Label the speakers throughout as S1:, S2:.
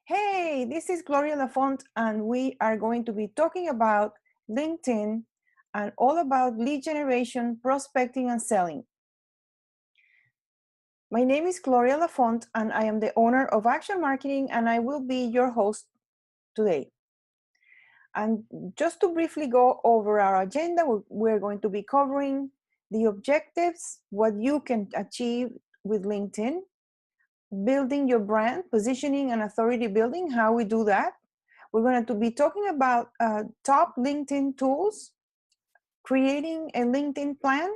S1: Hey, this is Gloria Lafont, and we are going to be talking about LinkedIn and all about lead generation, prospecting, and selling. My name is Gloria Lafont, and I am the owner of Action Marketing, and I will be your host today. And just to briefly go over our agenda, we're going to be covering the objectives, what you can achieve with LinkedIn, building your brand, positioning and authority building, how we do that. We're going to be talking about top LinkedIn tools, creating a LinkedIn plan,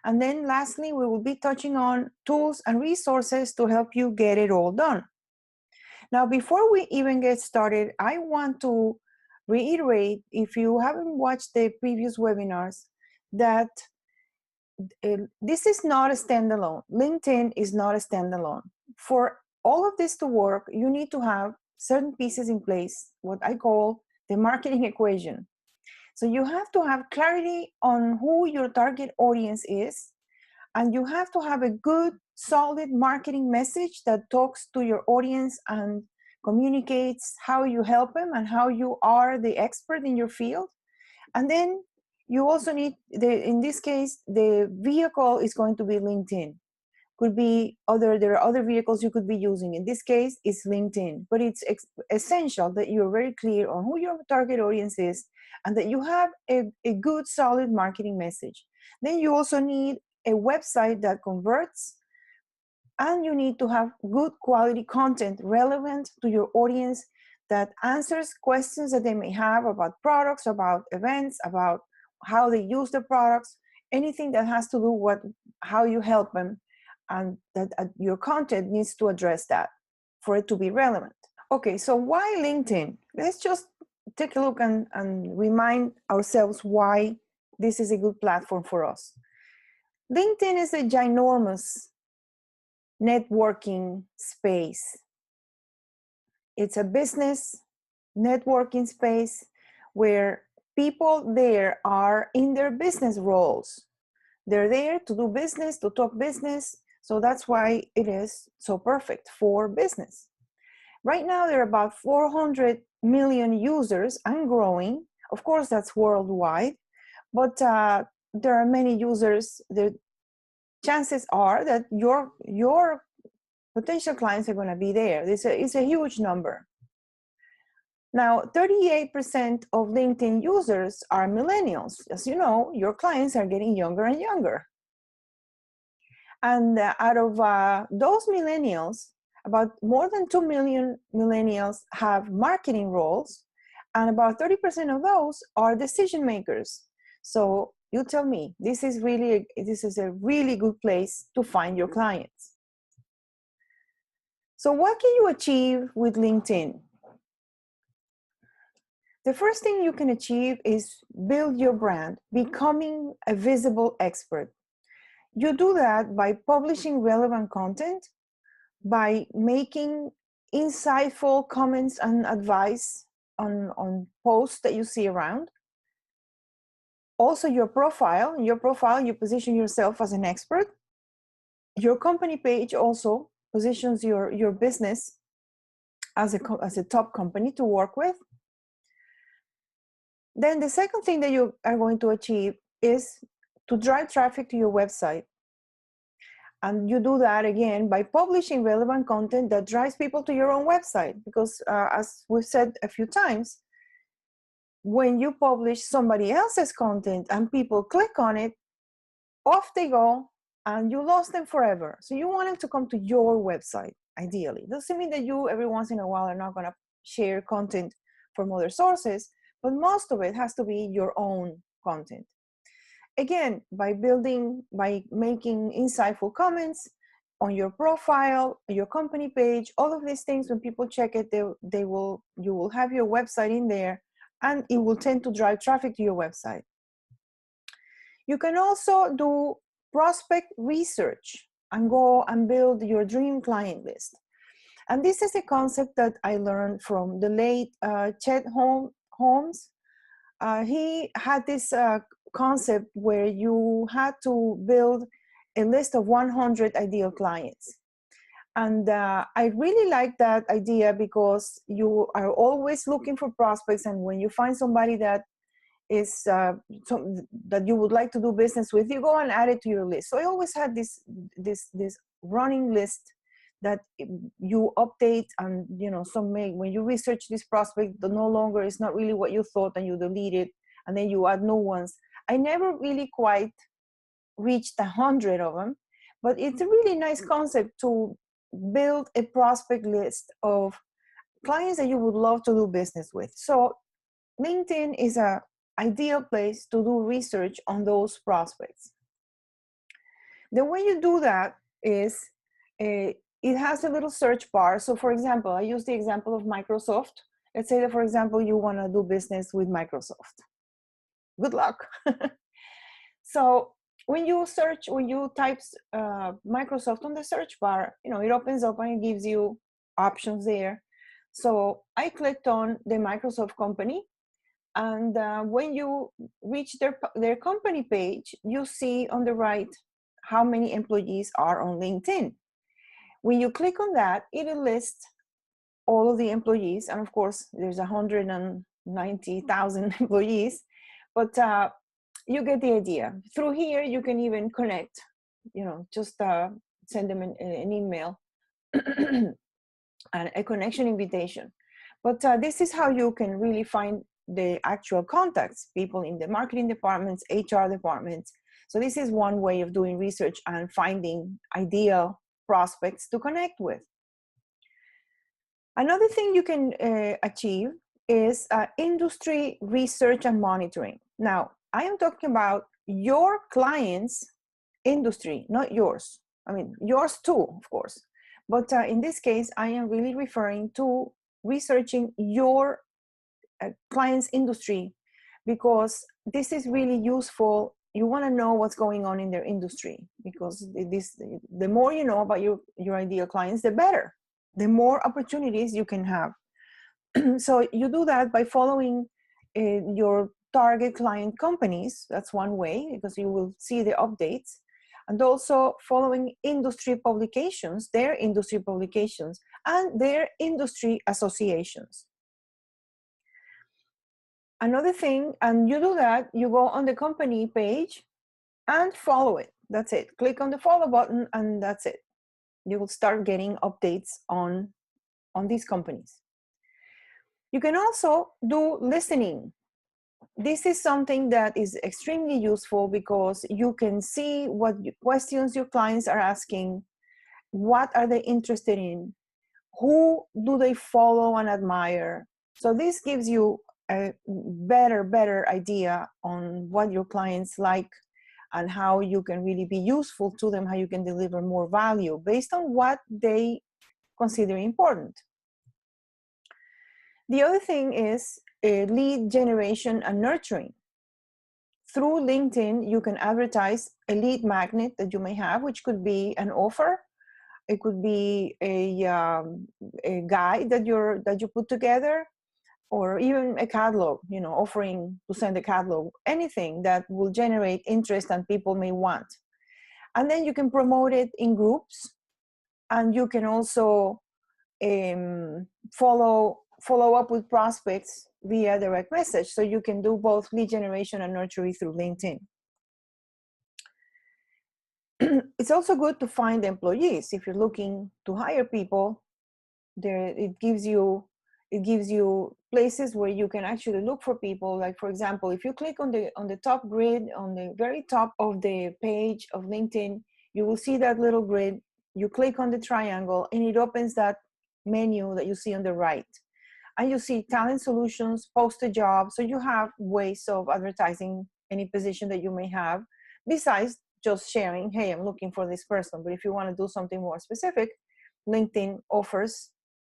S1: and then lastly, we will be touching on tools and resources to help you get it all done. Now, before we even get started, I want to reiterate, if you haven't watched the previous webinars, that this is not a standalone. LinkedIn is not a standalone. For all of this to work, you need to have certain pieces in place, what I call the marketing equation. So you have to have clarity on who your target audience is, and you have to have a good, solid marketing message that talks to your audience and communicates how you help them and how you are the expert in your field. And then you also need, in this case, the vehicle is going to be LinkedIn. Could be there are other vehicles you could be using. In this case, it's LinkedIn, but it's essential that you're very clear on who your target audience is and that you have a good, solid marketing message. Then you also need a website that converts, and you need to have good quality content relevant to your audience that answers questions that they may have about products, about events, about how they use the products, anything that has to do with how you help them, and that your content needs to address that for it to be relevant. Okay, so why LinkedIn? Let's just take a look and remind ourselves why this is a good platform for us. LinkedIn is a ginormous networking space. It's a business networking space where people there are in their business roles. They're there to do business, to talk business. So that's why it is so perfect for business. Right now, there are about 400 million users and growing. Of course, that's worldwide, but there are many users. The chances are that your potential clients are going to be there. It's a huge number. Now, 38% of LinkedIn users are millennials. As you know, your clients are getting younger and younger. And out of those millennials, about more than 2 million millennials have marketing roles, and about 30% of those are decision makers. So you tell me, this is a really good place to find your clients. So what can you achieve with LinkedIn? The first thing you can achieve is build your brand, becoming a visible expert. You do that by publishing relevant content, by making insightful comments and advice on posts that you see around. Also, your profile. In your profile, you position yourself as an expert. Your company page also positions your business as a top company to work with. Then the second thing that you are going to achieve is to drive traffic to your website. And you do that again by publishing relevant content that drives people to your own website. Because as we've said a few times, when you publish somebody else's content and people click on it, off they go and you lost them forever. So you want them to come to your website, ideally. Doesn't mean that you every once in a while are not going to share content from other sources, but most of it has to be your own content. Again, by making insightful comments on your profile, your company page, all of these things, when people check it, you will have your website in there, and it will tend to drive traffic to your website. You can also do prospect research and go and build your dream client list. And this is a concept that I learned from the late Chet Holmes. He had this concept where you had to build a list of 100 ideal clients. And I really like that idea because you are always looking for prospects, and when you find somebody that is that you would like to do business with, you go and add it to your list. So I always had this running list that you update, and when you research this prospect, the no longer is not really what you thought, and you delete it, and then you add new ones. I never really quite reached 100 of them, but it's a really nice concept to build a prospect list of clients that you would love to do business with. So LinkedIn is a ideal place to do research on those prospects. The way you do that is it has a little search bar. So for example, I use the example of Microsoft. Let's say that, for example, you want to do business with Microsoft. Good luck. So when you type Microsoft on the search bar, it opens up and it gives you options there. So I clicked on the Microsoft company, and when you reach their company page, you see on the right how many employees are on LinkedIn. When you click on that, it'll list all of the employees, and of course there's 190,000 employees, but you get the idea. Through here you can even connect, just send them an email and a connection invitation. But this is how you can really find the actual contacts, people in the marketing departments, HR departments. So this is one way of doing research and finding ideal prospects to connect with. Another thing you can achieve is industry research and monitoring. Now, I am talking about your client's industry, not yours. I mean, yours too, of course. But in this case, I am really referring to researching your client's industry, because this is really useful. You want to know what's going on in their industry, because the more you know about your ideal clients, the better, the more opportunities you can have. So you do that by following your target client companies. That's one way, because you will see the updates, and also following industry publications, their industry publications, and their industry associations. Another thing, and you do that, you go on the company page and follow it. That's it. Click on the follow button, and that's it. You will start getting updates on these companies. You can also do listening. This is something that is extremely useful, because you can see what questions your clients are asking, what are they interested in, who do they follow and admire. So this gives you a better idea on what your clients like and how you can really be useful to them, how you can deliver more value based on what they consider important. The other thing is lead generation and nurturing. Through LinkedIn, you can advertise a lead magnet that you may have, which could be an offer. It could be a guide that you put together, or even a catalog, offering to send a catalog, anything that will generate interest and people may want. And then you can promote it in groups, and you can also follow up with prospects via direct message. So you can do both lead generation and nurturing through LinkedIn. It's also good to find employees. If you're looking to hire people, it gives you places where you can actually look for people. Like, for example, if you click on the top grid, on the very top of the page of LinkedIn, you will see that little grid. You click on the triangle, and it opens that menu that you see on the right. And you see talent solutions, post a job. So you have ways of advertising any position that you may have, besides just sharing, hey, I'm looking for this person. But if you want to do something more specific, LinkedIn offers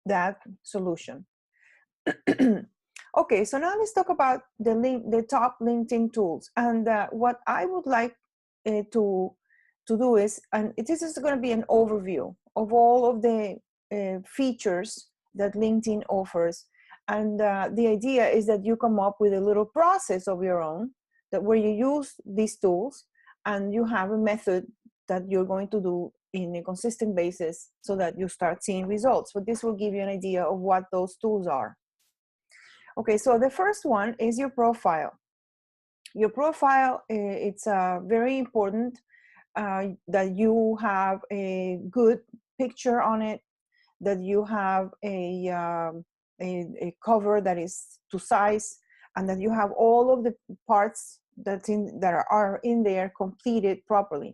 S1: that solution. Okay, so now let's talk about the top LinkedIn tools. And what I would like to do is, and this is going to be an overview of all of the features that LinkedIn offers. And the idea is that you come up with a little process of your own, where you use these tools, and you have a method that you're going to do in a consistent basis so that you start seeing results. But this will give you an idea of what those tools are. Okay, so the first one is your profile. Your profile, it's very important that you have a good picture on it, that you have a cover that is to size, and that you have all of the parts that are in there completed properly.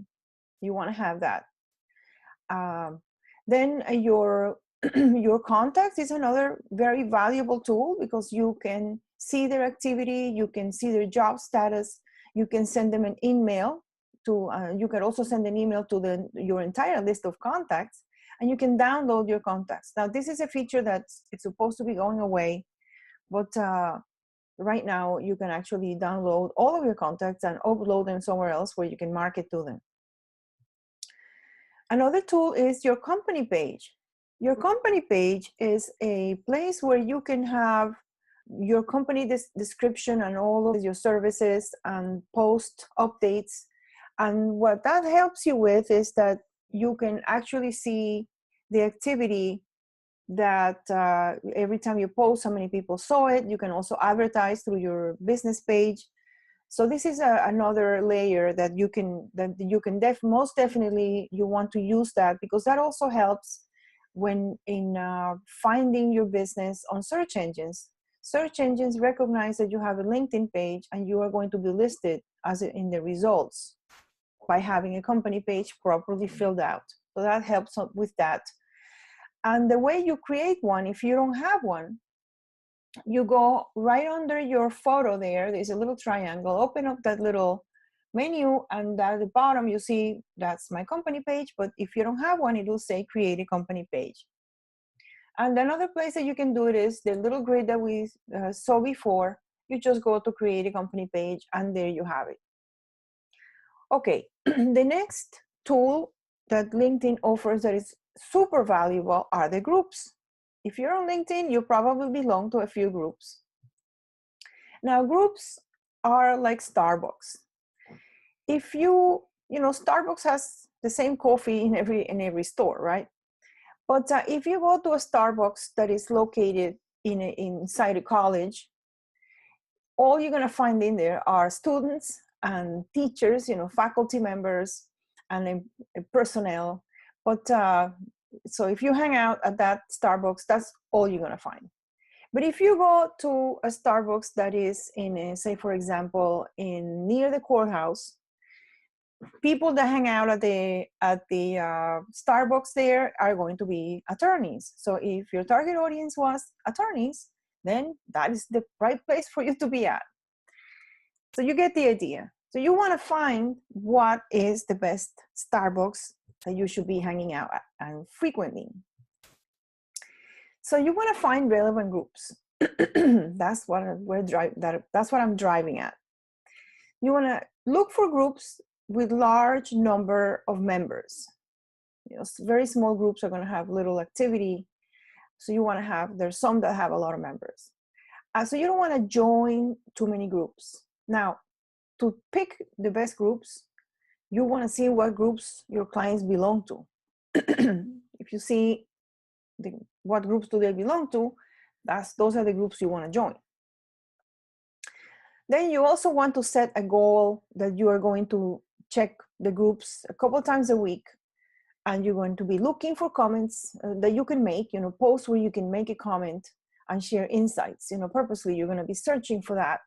S1: You want to have that. Then your your contacts is another very valuable tool, because you can see their activity, you can see their job status, you can send them an email to, you can also send an email to your entire list of contacts, and you can download your contacts. Now, this is a feature that's it's supposed to be going away, but right now you can actually download all of your contacts and upload them somewhere else where you can market to them. Another tool is your company page. Your company page is a place where you can have your company description and all of your services and post updates. And what that helps you with is that you can actually see the activity that every time you post, how many people saw it. You can also advertise through your business page. So this is another layer that you can most definitely you want to use that, because that also helps when in finding your business on search engines. Search engines recognize that you have a LinkedIn page and you are going to be listed as in the results by having a company page properly filled out. So that helps with that. And the way you create one, if you don't have one, you go right under your photo there. There's a little triangle. Open up that little menu, and at the bottom you see that's my company page. But if you don't have one, it will say create a company page. And another place that you can do it is the little grid that we saw before. You just go to create a company page, and there you have it. Okay, the next tool that LinkedIn offers that is super valuable are the groups. If you're on LinkedIn, you probably belong to a few groups. Now, groups are like Starbucks. If you know, Starbucks has the same coffee in every store, right? But if you go to a Starbucks that is located inside a college, all you're going to find in there are students and teachers, you know, faculty members and personnel. But so if you hang out at that Starbucks, that's all you're going to find. But if you go to a Starbucks that is in, say, for example, near the courthouse, people that hang out at the Starbucks there are going to be attorneys. So if your target audience was attorneys, then that is the right place for you to be at. So you get the idea. So you want to find what is the best Starbucks that you should be hanging out at and frequently. So you want to find relevant groups. That's what I'm driving at. You want to look for groups with large number of members. You know, very small groups are going to have little activity. So you want to have, there's some that have a lot of members. So you don't want to join too many groups. Now, to pick the best groups, you want to see what groups your clients belong to. If you see what groups do they belong to, those are the groups you want to join. Then you also want to set a goal that you are going to check the groups a couple times a week, and you're going to be looking for comments that you can make, you know, posts where you can make a comment and share insights, you know, purposely. You're going to be searching for that.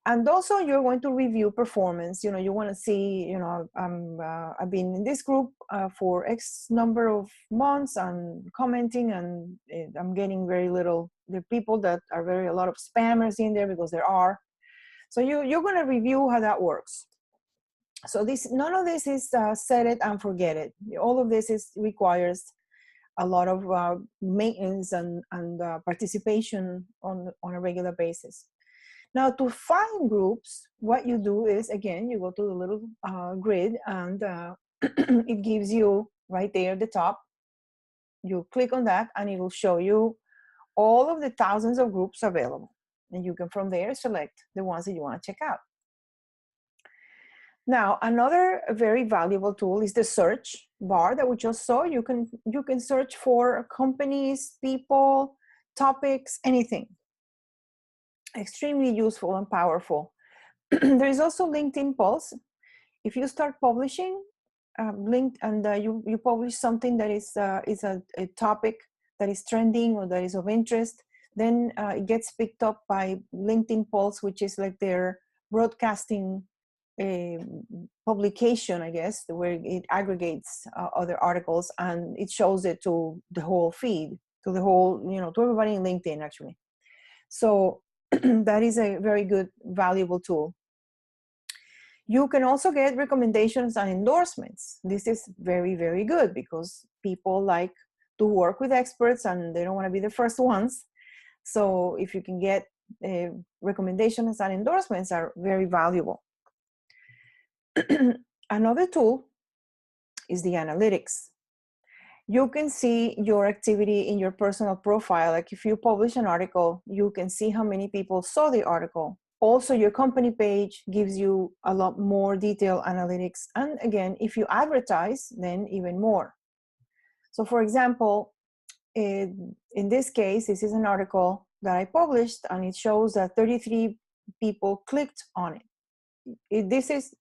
S1: And also you're going to review performance. You know, you want to see, you know, I've been in this group for X number of months and commenting, and I'm getting very little. There are people that are a lot of spammers in there, because there are. So you're going to review how that works. So none of this is set it and forget it. All of this requires a lot of maintenance and participation on a regular basis. Now, to find groups, what you do is, again, you go to the little grid, and it gives you right there at the top. You click on that, and it will show you all of the thousands of groups available. And you can, from there, select the ones that you want to check out. Now, another very valuable tool is the search bar that we just saw. You can search for companies, people, topics, anything. Extremely useful and powerful. There is also LinkedIn Pulse. If you start publishing, you publish something that is a topic that is trending or that is of interest, then it gets picked up by LinkedIn Pulse, which is like their broadcasting publication, I guess, where it aggregates other articles and it shows it to the whole feed, to the whole, to everybody in LinkedIn actually. So that is a very good, valuable tool. You can also get recommendations and endorsements. This is very, very good because people like to work with experts and they don't want to be the first ones. So if you can get recommendations and endorsements are very valuable. Another tool is the analytics. You can see your activity in your personal profile. Like if you publish an article, you can see how many people saw the article. Also, your company page gives you a lot more detailed analytics. And again, if you advertise, then even more. So for example, in this case, this is an article that I published and it shows that 33 people clicked on it. This is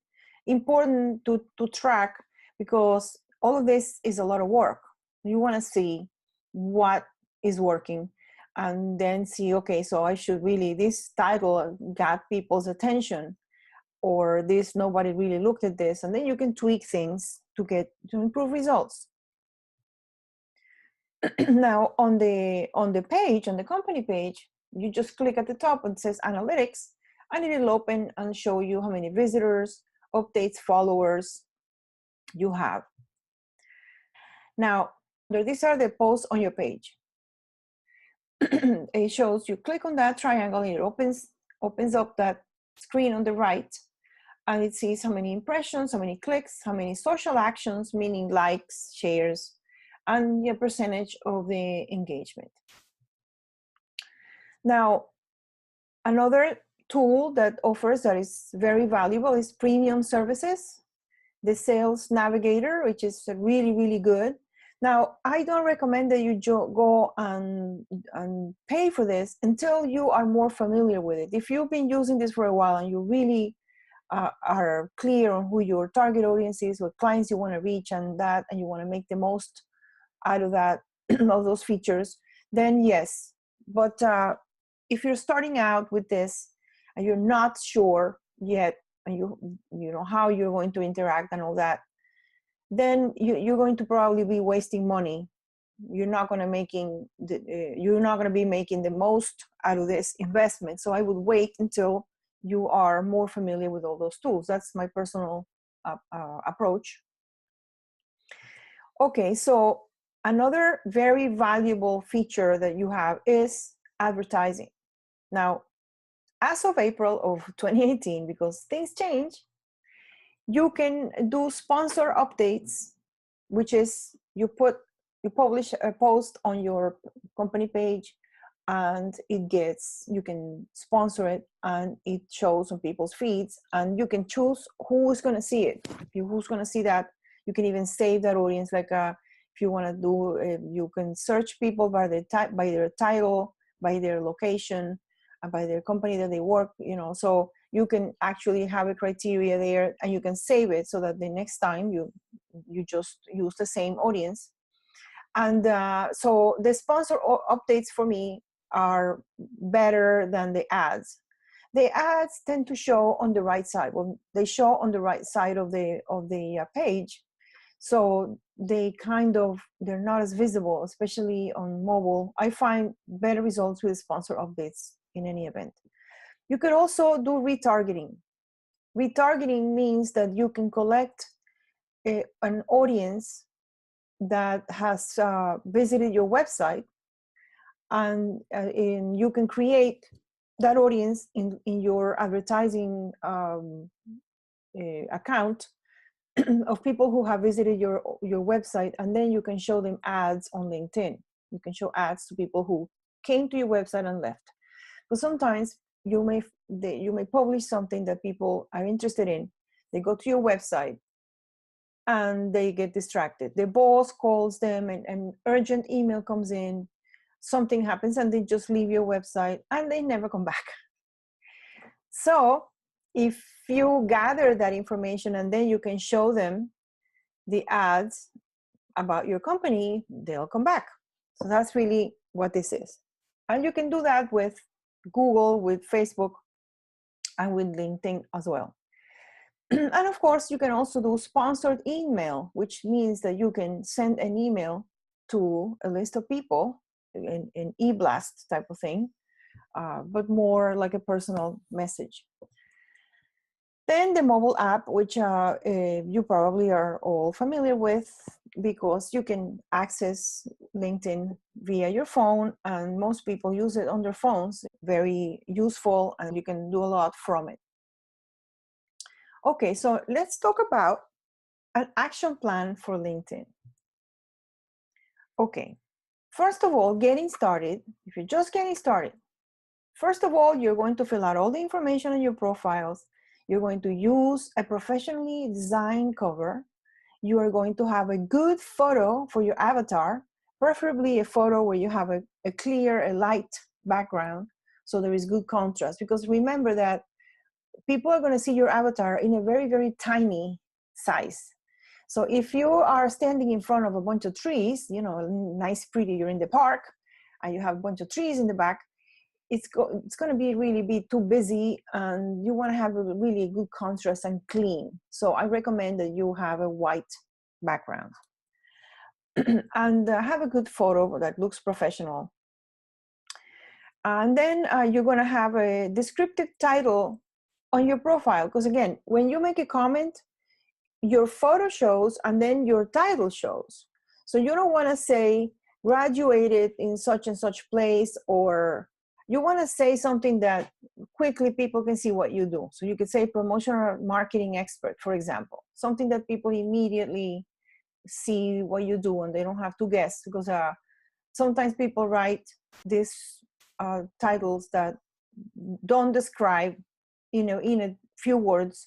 S1: important to track because all of this is a lot of work. You want to see what is working and then see, okay, so I should really, this title got people's attention, or this, nobody really looked at this, and then you can tweak things to improve results. Now on the page, on the company page, you just click at the top and it says analytics, and it will open and show you how many visitors, updates, followers you have. Now, these are the posts on your page. It shows, you click on that triangle and it opens up that screen on the right, and it sees how many impressions, how many clicks, how many social actions, meaning likes, shares, and the percentage of the engagement. Now, another tool that is very valuable is premium services. The Sales Navigator, which is really, really good. Now, I don't recommend that you go and pay for this until you are more familiar with it. If you've been using this for a while and you really are clear on who your target audience is, what clients you want to reach, and you want to make the most out of that, of those features, then yes. But if you're starting out with this and you're not sure yet, and you know how you're going to interact and all that, then you're going to probably be wasting money. You're not going to be making the most out of this investment. So I would wait until you are more familiar with all those tools. That's my personal approach. Okay, so another very valuable feature that you have is advertising. Now, as of April of 2018, because things change, you can do sponsor updates, which is you publish a post on your company page and you can sponsor it and it shows on people's feeds, and you can choose who's going to see it. Who's going to see that. You can even save that audience. Like if you want to do, you can search people by their title, by their location, by their company that they work, so you can actually have a criteria there, and you can save it so that the next time you just use the same audience. And so the sponsor updates for me are better than the ads. The ads tend to show on the right side. Well, they show on the right side of the page, so they're not as visible, especially on mobile. I find better results with sponsor updates in any event. You could also do retargeting. Retargeting means that you can collect an audience that has visited your website, and you can create that audience in your advertising account of people who have visited your website, and then you can show them ads on LinkedIn. You can show ads to people who came to your website and left. But sometimes you may publish something that people are interested in. They go to your website and they get distracted. The boss calls them and an urgent email comes in, something happens and they just leave your website and they never come back. So if you gather that information and then you can show them the ads about your company, they'll come back. So that's really what this is. And you can do that with Google, with Facebook, and with LinkedIn as well. And of course, you can also do sponsored email, which means that you can send an email to a list of people, an e-blast type of thing, but more like a personal message. Then the mobile app, which you probably are all familiar with because you can access LinkedIn via your phone, and most people use it on their phones. Very useful, and you can do a lot from it. Okay, so let's talk about an action plan for LinkedIn. Okay, first of all, getting started, if you're just getting started, first of all, you're going to fill out all the information on your profiles. You're going to use a professionally designed cover. You are going to have a good photo for your avatar, preferably a photo where you have a clear, a light background, so there is good contrast. Because remember that people are going to see your avatar in a very, very tiny size. So if you are standing in front of a bunch of trees, you know, nice, pretty, you're in the park, and you have a bunch of trees in the back, it's going to be too busy, and you want to have a really good contrast and clean. So I recommend that you have a white background and have a good photo that looks professional. And then you're going to have a descriptive title on your profile, because again, when you make a comment, your photo shows and then your title shows. So you don't want to say graduated in such and such place, or you want to say something that quickly people can see what you do. So you could say promotional marketing expert, for example, something that people immediately see what you do and they don't have to guess, because sometimes people write these titles that don't describe, you know, in a few words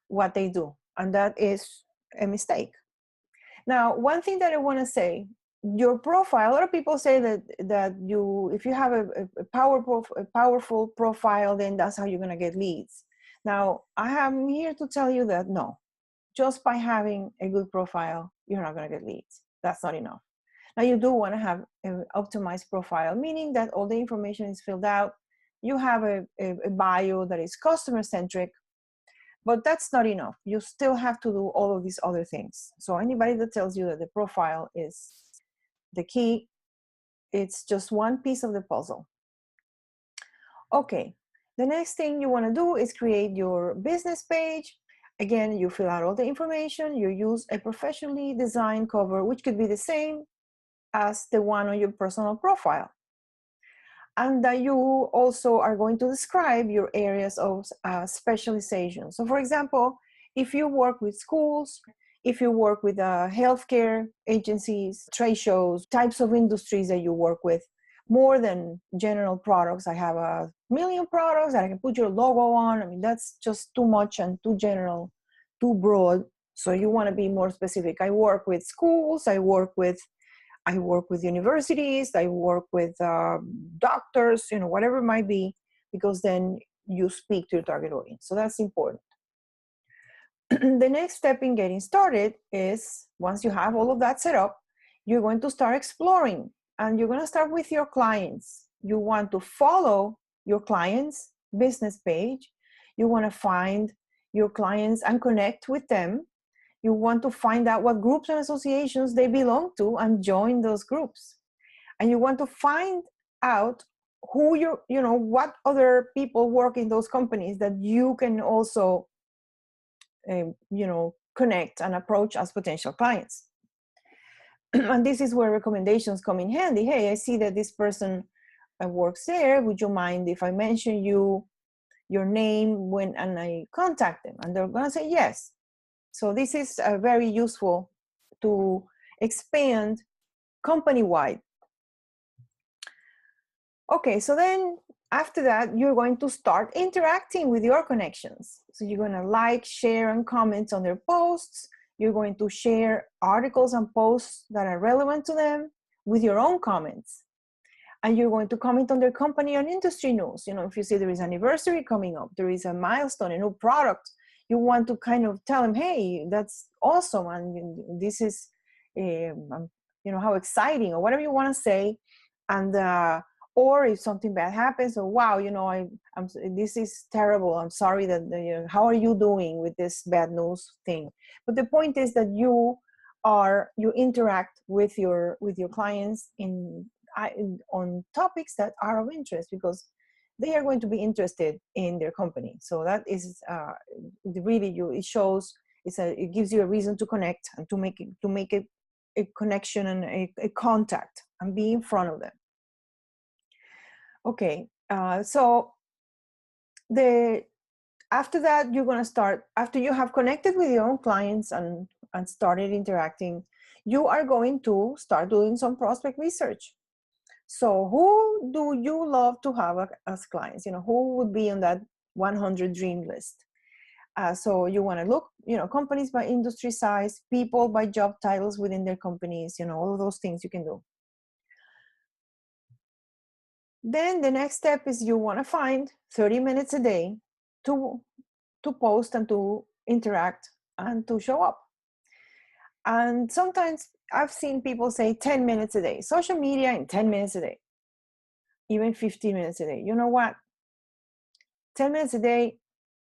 S1: what they do, and that is a mistake. Now, one thing that I want to say, your profile, a lot of people say that if you have a powerful profile, then that's how you're going to get leads. Now, I am here to tell you that no, just by having a good profile, you're not going to get leads. That's not enough. Now, you do want to have an optimized profile, meaning that all the information is filled out. You have a bio that is customer centric, but that's not enough. You still have to do all of these other things. So anybody that tells you that the profile is the key, it's just one piece of the puzzle. Okay, the next thing you want to do is create your business page. Again, you fill out all the information. You use a professionally designed cover, which could be the same as the one on your personal profile. And that you also are going to describe your areas of specialization. So for example, if you work with schools, if you work with healthcare agencies, trade shows, types of industries that you work with, more than general products. I have 1 million products that I can put your logo on. I mean, that's just too much and too general, too broad. So you want to be more specific. I work with schools, I work with universities, I work with doctors, you know, whatever it might be, because then you speak to your target audience. So that's important. The next step in getting started is, once you have all of that set up, you're going to start exploring, and you're going to start with your clients. You want to follow your clients' business page. You want to find your clients and connect with them. You want to find out what groups and associations they belong to and join those groups. And you want to find out who what other people work in those companies that you can also, connect and approach as potential clients. And this is where recommendations come in handy. Hey, I see that this person works there. Would you mind if I mention your name and I contact them? And they're going to say yes. So this is very useful to expand company-wide. Okay, so then After that, you're going to start interacting with your connections. So you're going to like, share, and comment on their posts. You're going to share articles and posts that are relevant to them with your own comments. And you're going to comment on their company and industry news. You know, if you see there is an anniversary coming up, there is a milestone, a new product, you want to kind of tell them, hey, that's awesome, and this is, you know, how exciting, or whatever you want to say. And or if something bad happens, or wow, you know, this is terrible. I'm sorry that, you know, how are you doing with this bad news thing? But the point is that you interact with your clients on topics that are of interest, because they are going to be interested in their company. So that is really it shows, it gives you a reason to connect and to make it a connection and a contact and be in front of them. Okay, so after that, you're going to start, after you have connected with your own clients and started interacting, you are going to start doing some prospect research. So who do you love to have as clients? You know, who would be on that 100 dream list? So you want to look, you know, companies by industry size, people by job titles within their companies, you know, all of those things you can do. Then the next step is you want to find 30 minutes a day to post and to interact and to show up. And sometimes I've seen people say 10 minutes a day, social media in 10 minutes a day, even 15 minutes a day. You know what? 10 minutes a day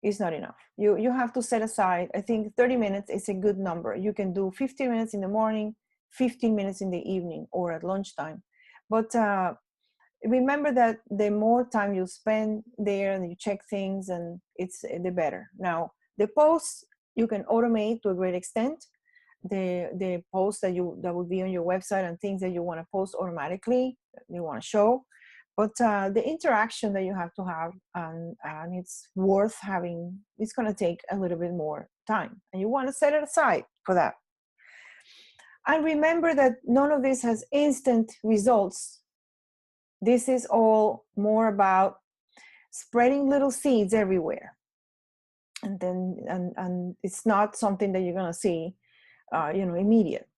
S1: is not enough. You have to set aside, I think 30 minutes is a good number. You can do 15 minutes in the morning, 15 minutes in the evening, or at lunchtime. But remember that the more time you spend there and you check things, and it's the better. Now, the posts you can automate to a great extent. The posts that will be on your website and things that you want to post automatically, you want to show. But the interaction that you have to have, and it's worth having, it's going to take a little bit more time, and you want to set it aside for that. And remember that none of this has instant results. This is all more about spreading little seeds everywhere, and then and it's not something that you're going to see, you know, immediate.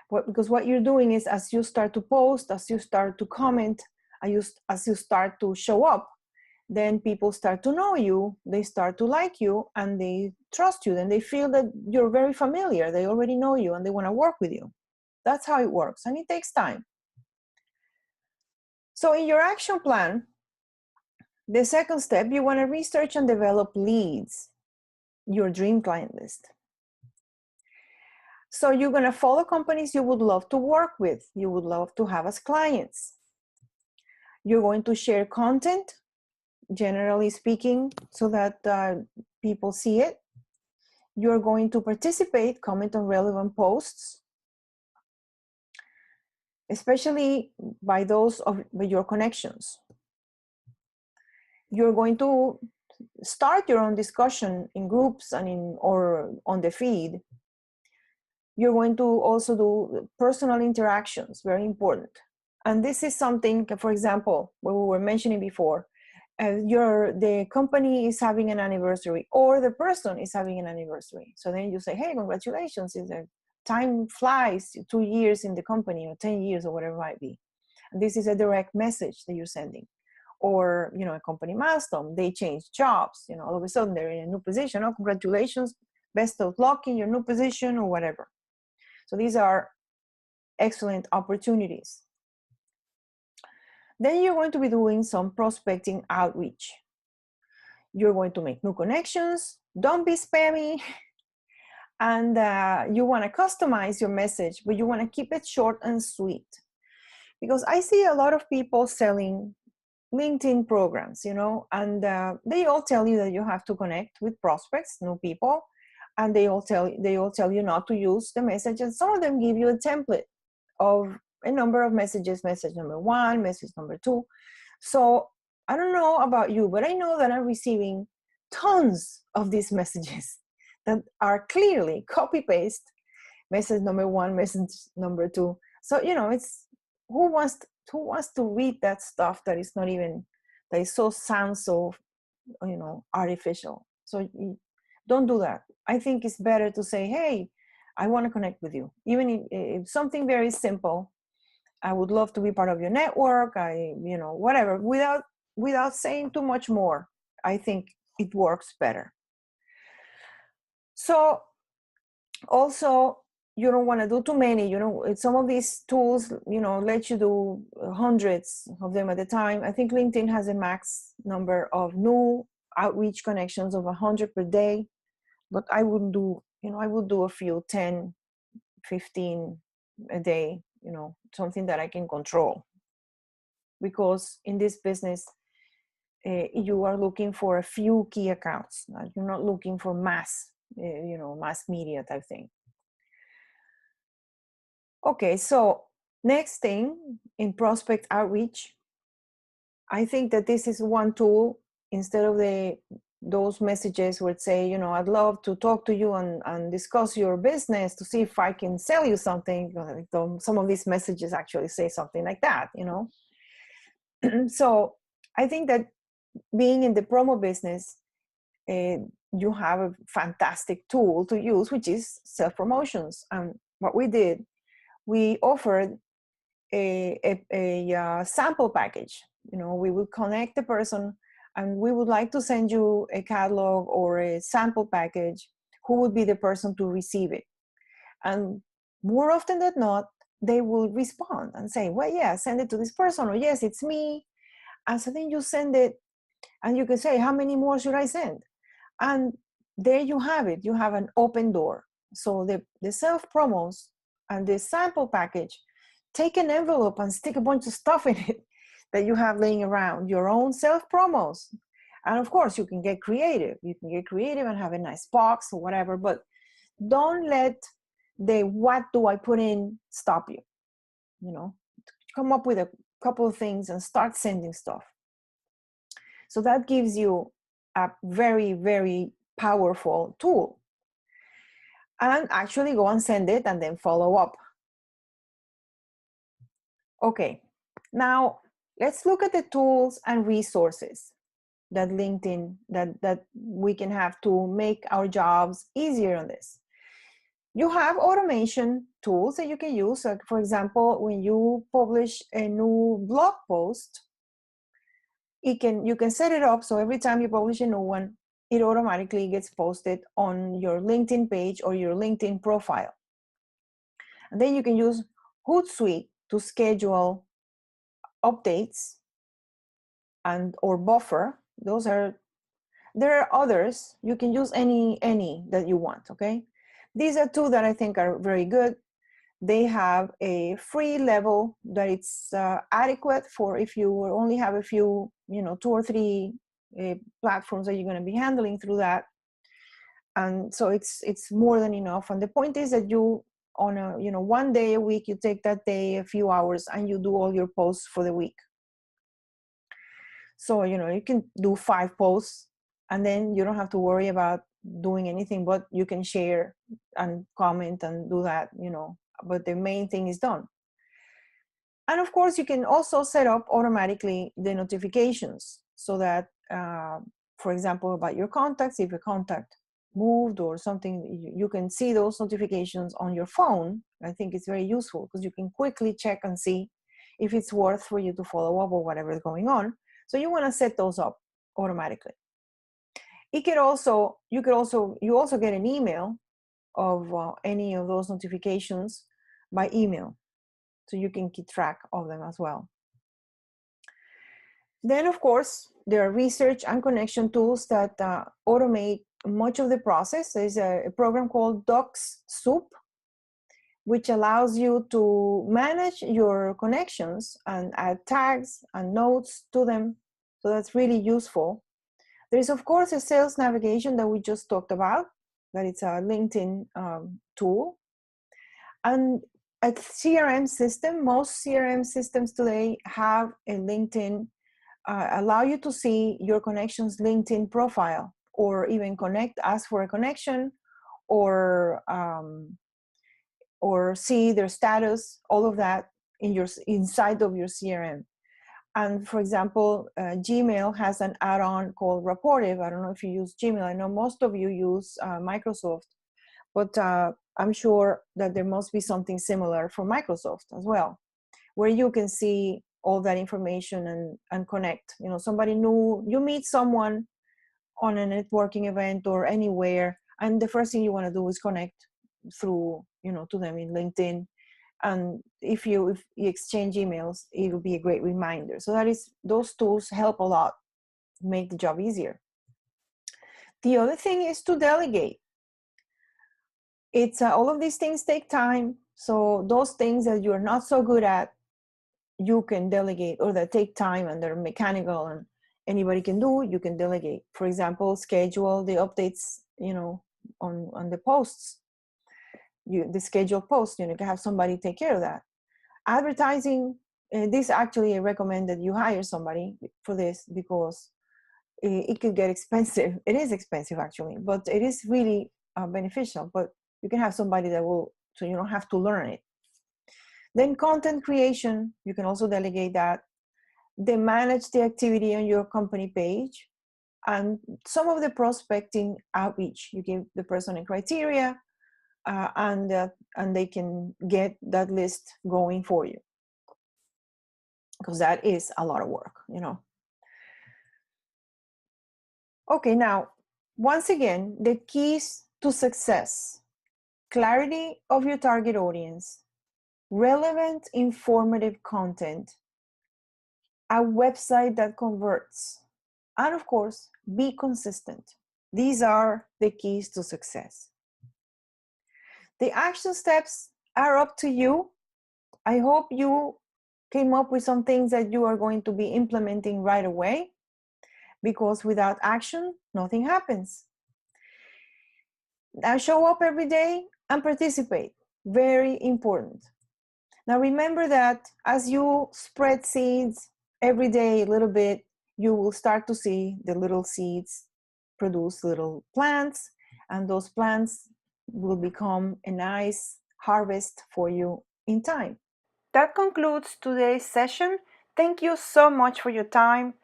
S1: Because what you're doing is, as you start to post, as you start to comment, as you start to show up, then people start to know you, they start to like you, and they trust you, and they feel that you're very familiar, they already know you, and they want to work with you. That's how it works, and it takes time. So in your action plan, the second step, you want to research and develop leads, your dream client list. So you're going to follow companies you would love to work with, you would love to have as clients. You're going to share content, generally speaking, so that people see it. You're going to participate, comment on relevant posts, especially by those of your connections. You're going to start your own discussion in groups and or on the feed. You're going to also do personal interactions, very important. And this is something, for example, what we were mentioning before, the company is having an anniversary, or the person is having an anniversary. So then you say, hey, congratulations, time flies, 2 years in the company, or 10 years, or whatever it might be. And this is a direct message that you're sending. Or, you know, a company milestone, they change jobs, you know, all of a sudden they're in a new position. Oh, congratulations, best of luck in your new position, or whatever. So these are excellent opportunities. Then you're going to be doing some prospecting outreach. You're going to make new connections. Don't be spammy. And you want to customize your message, but you want to keep it short and sweet. Because I see a lot of people selling LinkedIn programs, you know, and they all tell you that you have to connect with prospects, new people, and they all tell you not to use the message. And some of them give you a template of a number of messages, message number 1, message number 2. So I don't know about you, but I know that I'm receiving tons of these messages that are clearly copy-paste, message number 1, message number 2. So, you know, it's who wants to read that stuff that is not even that is so sounds so, artificial. So don't do that. I think it's better to say, hey, I want to connect with you. Even if something very simple, I would love to be part of your network. Whatever, without saying too much more. I think it works better. So also, you don't want to do too many. Some of these tools, let you do hundreds of them at a time. I think LinkedIn has a max number of new outreach connections of 100 per day, but I wouldn't do, I would do a few, 10, 15 a day, something that I can control. Because in this business, you are looking for a few key accounts. You're not looking for mass media type thing. Okay, so next thing in prospect outreach, I think that this is one tool instead of those messages where say, I'd love to talk to you and discuss your business to see if I can sell you something. Some of these messages actually say something like that, So I think that being in the promo business, you have a fantastic tool to use, which is self-promotions. And what we did, we offered a sample package. We would connect the person and we would like to send you a catalog or a sample package. Who would be the person to receive it? And more often than not, they will respond and say, well, yeah, send it to this person, or yes, it's me. And so then you send it and you can say, how many more should I send? And there you have it. You have an open door. So the self-promos and the sample package, take an envelope and stick a bunch of stuff in it that you have laying around, your own self-promos. And of course, you can get creative. You can get creative and have a nice box or whatever, but don't let the what do I put in stop you. Come up with a couple of things and start sending stuff. So that gives you a very, very powerful tool. And actually go and send it and then follow up. Okay, now let's look at the tools and resources that LinkedIn, that we can have to make our jobs easier on this. You have automation tools that you can use. Like for example, when you publish a new blog post, you can set it up so every time you publish a new one, it automatically gets posted on your LinkedIn page or your LinkedIn profile. And then you can use Hootsuite to schedule updates and or buffer. There are others. You can use any that you want, okay? These are two that I think are very good. They have a free level that it's adequate for if you only have a few, 2 or 3 platforms that you're going to be handling through that. And so it's more than enough. And the point is that you, on a, one day a week, you take that day, a few hours, and you do all your posts for the week. So, you can do 5 posts and then you don't have to worry about doing anything, but you can share and comment and do that, but the main thing is done. And of course, you can also set up automatically the notifications so that, for example, about your contacts, if a contact moved or something, you can see those notifications on your phone. I think it's very useful because you can quickly check and see if it's worth for you to follow up or whatever is going on. So you want to set those up automatically. You also get an email of any of those notifications by email, so you can keep track of them as well. Then, of course, there are research and connection tools that automate much of the process. There's a program called Docs Soup, which allows you to manage your connections and add tags and notes to them. So that's really useful. There's, of course, a Sales Navigation that we just talked about, that it's a LinkedIn tool. And a CRM system, most CRM systems today have a LinkedIn, allow you to see your connections LinkedIn profile, or even ask for a connection, or see their status, all of that inside of your CRM. And for example, Gmail has an add-on called Rapportive. I don't know if you use Gmail. I know most of you use Microsoft, but I'm sure that there must be something similar for Microsoft as well, where you can see all that information and connect. You know, somebody new, you meet someone on a networking event or anywhere, and the first thing you want to do is connect through, you know, to them in LinkedIn. And if you exchange emails, it will be a great reminder. So those tools help a lot, make the job easier. The other thing is to delegate. It's all of these things take time. So those things that you're not so good at, you can delegate, or that take time and they're mechanical and anybody can do, you can delegate. For example, schedule the updates, you know, on the posts, the scheduled posts, you know, you can have somebody take care of that. Advertising, this actually I recommend that you hire somebody for this, because it could get expensive. It is expensive actually, but it is really beneficial. But you can have somebody that will, so you don't have to learn it. Then content creation, you can also delegate that. They manage the activity on your company page, and some of the prospecting outreach. You give the person a criteria, and they can get that list going for you, because that is a lot of work, you know. Okay, now, once again, the keys to success: clarity of your target audience, relevant, informative content, a website that converts, and of course, be consistent. These are the keys to success. The action steps are up to you. I hope you came up with some things that you are going to be implementing right away, because without action, nothing happens. Now, show up every day and participate. Very important. Now, remember that as you spread seeds every day a little bit, you will start to see the little seeds produce little plants, and those plants will become a nice harvest for you in time. That concludes today's session. Thank you so much for your time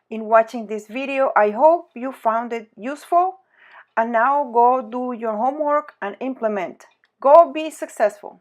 S1: in watching this video. I hope you found it useful. And now go do your homework and implement. Go be successful.